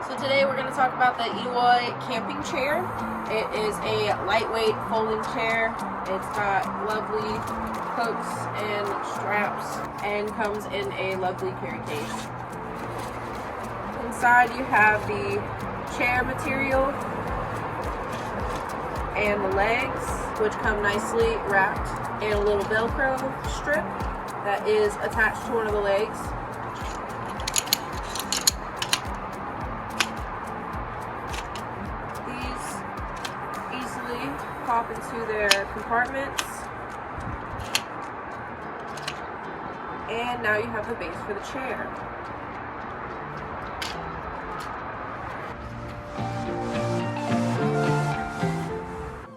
So today we're going to talk about the Edeuoey camping chair. It is a lightweight folding chair. It's got lovely hooks and straps and comes in a lovely carry case. Inside you have the chair material and the legs, which come nicely wrapped, and a little Velcro strip that is attached to one of the legs. Easily pop into their compartments, and now you have the base for the chair.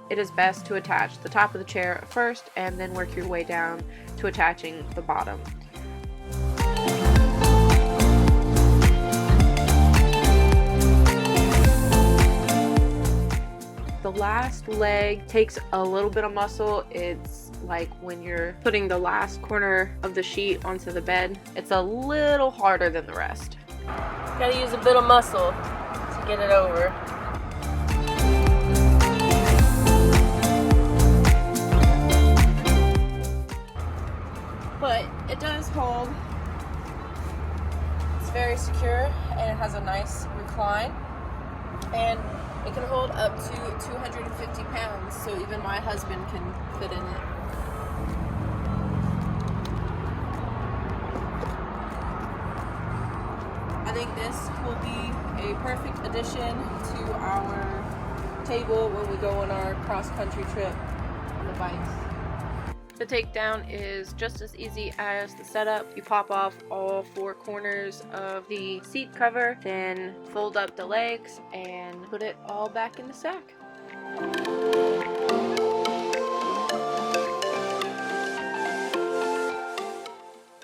It is best to attach the top of the chair first and then work your way down to attaching the bottom. The last leg takes a little bit of muscle. It's like when you're putting the last corner of the sheet onto the bed. It's a little harder than the rest. Gotta use a bit of muscle to get it over. But it does hold. It's very secure and it has a nice recline. And it can hold up to 250 pounds, so even my husband can fit in it. I think this will be a perfect addition to our table when we go on our cross-country trip on the bikes. The takedown is just as easy as the setup. You pop off all four corners of the seat cover, then fold up the legs and put it all back in the sack.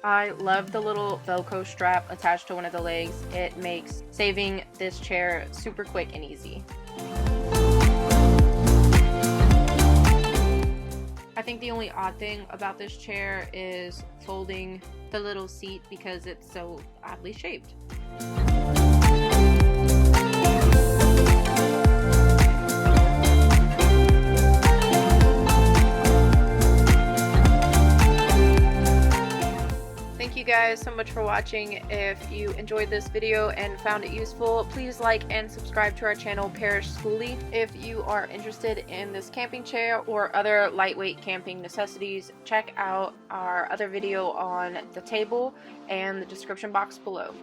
I love the little Velcro strap attached to one of the legs. It makes saving this chair super quick and easy. I think the only odd thing about this chair is folding the little seat because it's so oddly shaped. Thank you guys so much for watching. If you enjoyed this video and found it useful, please like and subscribe to our channel, Parish Schoolie. If you are interested in this camping chair or other lightweight camping necessities, check out our other video on the table and the description box below.